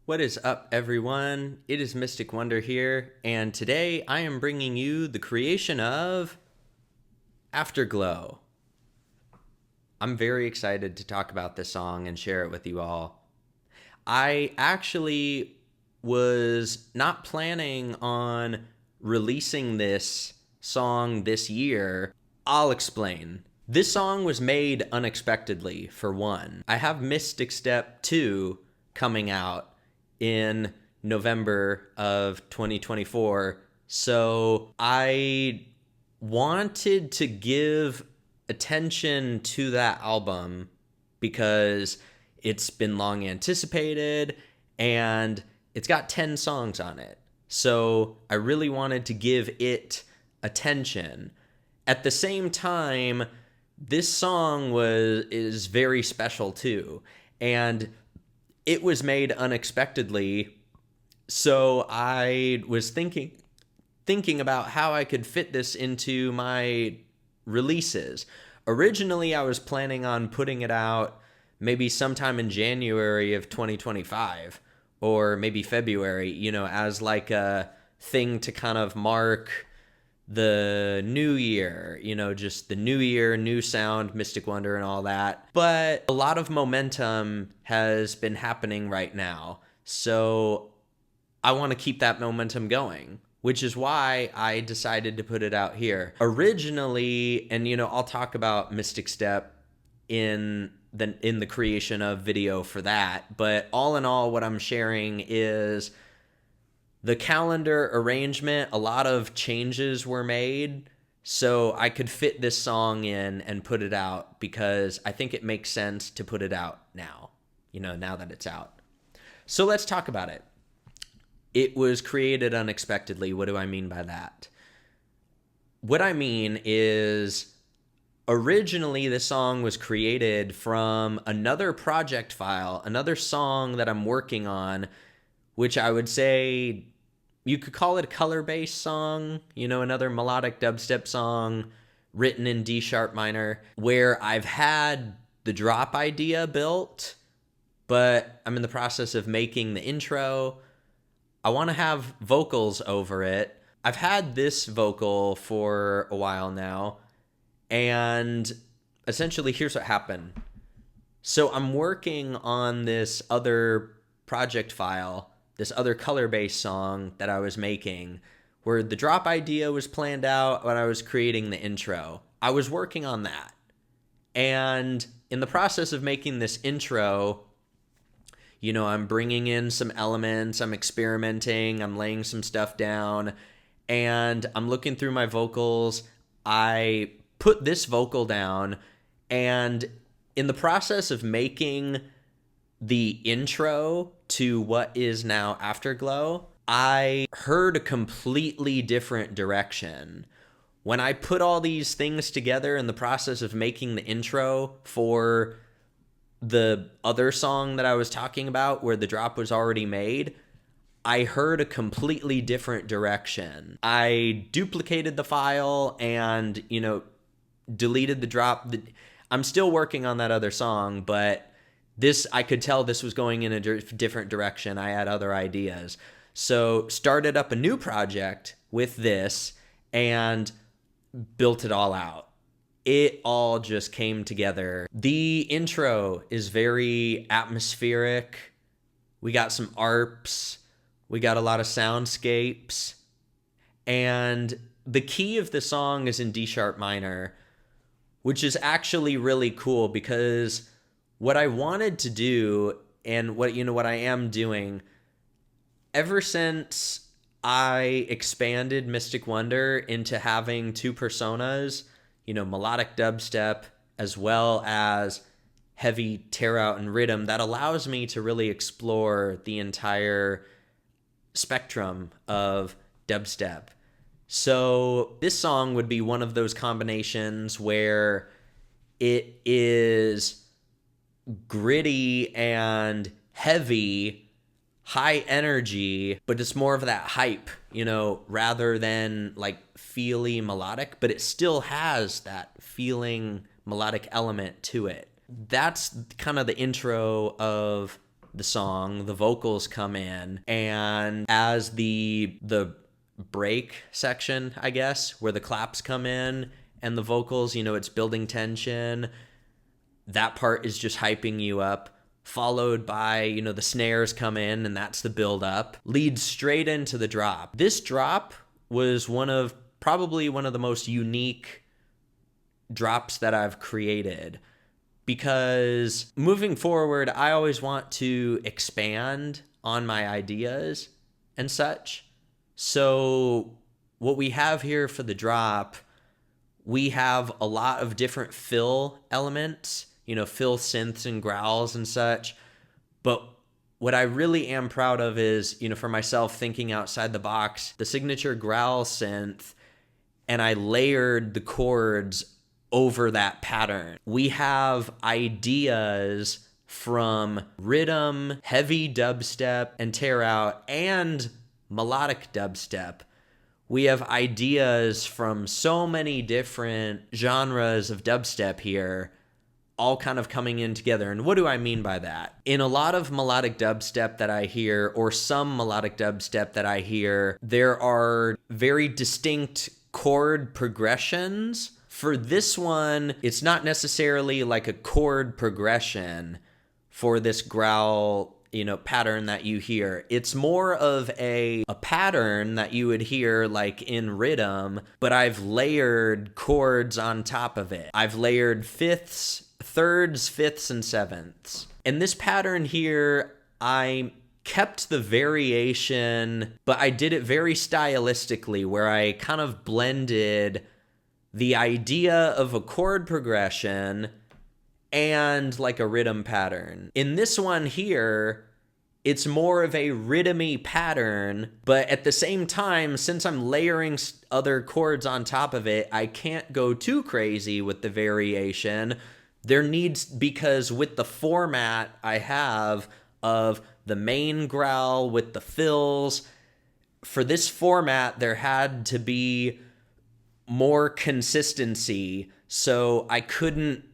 What is up, everyone? It is Mystic Wonder here, and today I am bringing you the creation of Afterglow. I'm very excited to talk about this song and share it with you all. I actually was not planning on releasing this song this year. I'll explain. This song was made unexpectedly, for one. I have Mystic Step 2 coming out in November of 2024. So I wanted to give attention to that album because it's been long anticipated and it's got 10 songs on it. So I really wanted to give it attention. At the same time, this song is very special too. And it was made unexpectedly, so I was thinking about how I could fit this into my releases. Originally, I was planning on putting it out maybe sometime in January of 2025, or maybe February, as like a thing to kind of mark the new year, just the new year, new sound, Mystic Wonder and all that. But a lot of momentum has been happening right now. So I want to keep that momentum going, which is why I decided to put it out here. Originally, and I'll talk about Mystic Step in the creation of video for that. But all in all, what I'm sharing is the calendar arrangement. A lot of changes were made so I could fit this song in and put it out because I think it makes sense to put it out now, now that it's out. So let's talk about it. It was created unexpectedly. What do I mean by that? What I mean is originally the song was created from another project file, another song that I'm working on, which I would say you could call it a color-based song, another melodic dubstep song written in D sharp minor, where I've had the drop idea built, but I'm in the process of making the intro. I want to have vocals over it. I've had this vocal for a while now, and essentially here's what happened. So I'm working on this other project file, this other color-based song that I was making, where the drop idea was planned out when I was creating the intro. I was working on that. And in the process of making this intro, I'm bringing in some elements, I'm experimenting, I'm laying some stuff down, and I'm looking through my vocals. I put this vocal down, and in the process of making the intro to what is now Afterglow, I heard a completely different direction. When I put all these things together in the process of making the intro for the other song that I was talking about, where the drop was already made, I heard a completely different direction. I duplicated the file and, deleted the drop. I'm still working on that other song, but I could tell this was going in a different direction. I had other ideas. So started up a new project with this and built it all out. It all just came together. The intro is very atmospheric. We got some ARPs. We got a lot of soundscapes. And the key of the song is in D sharp minor, which is actually really cool because what I wanted to do and what I am doing ever since I expanded Mystic Wonder into having two personas, melodic dubstep as well as heavy tear out and rhythm, that allows me to really explore the entire spectrum of dubstep. So this song would be one of those combinations where it is gritty and heavy, high energy, but it's more of that hype, rather than like feely melodic, but it still has that feeling melodic element to it. That's kind of the intro of the song, the vocals come in, and as the break section, I guess, where the claps come in and the vocals, you know, it's building tension. That part is just hyping you up, followed by, you know, the snares come in and that's the build up, leads straight into the drop. This drop was probably one of the most unique drops that I've created, because moving forward, I always want to expand on my ideas and such. So what we have here for the drop, we have a lot of different fill elements, you know, fill synths and growls and such. But what I really am proud of is, you know, for myself, thinking outside the box, the signature growl synth, and I layered the chords over that pattern. We have ideas from rhythm, heavy dubstep, and tear out, and melodic dubstep. We have ideas from so many different genres of dubstep here, all kind of coming in together. And what do I mean by that? In a lot of melodic dubstep that I hear, or some melodic dubstep that I hear, there are very distinct chord progressions. For this one, it's not necessarily like a chord progression for this growl, you know, pattern that you hear. It's more of a pattern that you would hear like in rhythm, but I've layered chords on top of it. I've layered fifths, thirds, fifths, and sevenths. And this pattern here, I kept the variation, but I did it very stylistically, where I kind of blended the idea of a chord progression and like a rhythm pattern. In this one here, it's more of a rhythmy pattern, but at the same time, since I'm layering other chords on top of it, I can't go too crazy with the variation. Because with the format I have of the main growl with the fills, for this format, there had to be more consistency, so I couldn't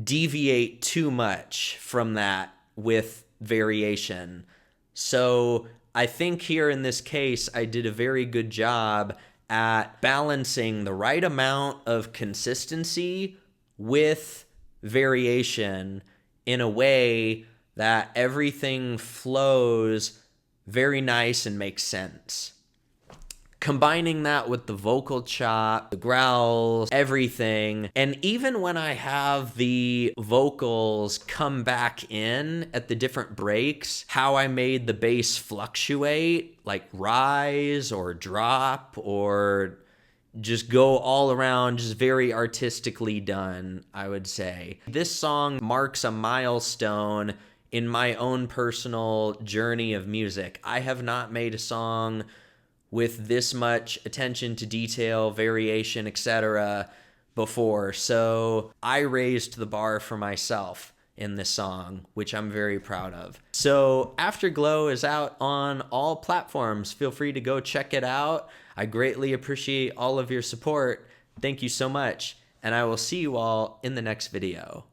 deviate too much from that with variation. So I think here in this case, I did a very good job at balancing the right amount of consistency with variation in a way that everything flows very nice and makes sense. Combining that with the vocal chop, the growls, everything, and even when I have the vocals come back in at the different breaks, how I made the bass fluctuate, like rise or drop or just go all around, just very artistically done, I would say. This song marks a milestone in my own personal journey of music. I have not made a song with this much attention to detail, variation, etc. before. So I raised the bar for myself in this song, which I'm very proud of. So Afterglow is out on all platforms. Feel free to go check it out. I greatly appreciate all of your support. Thank you so much. And I will see you all in the next video.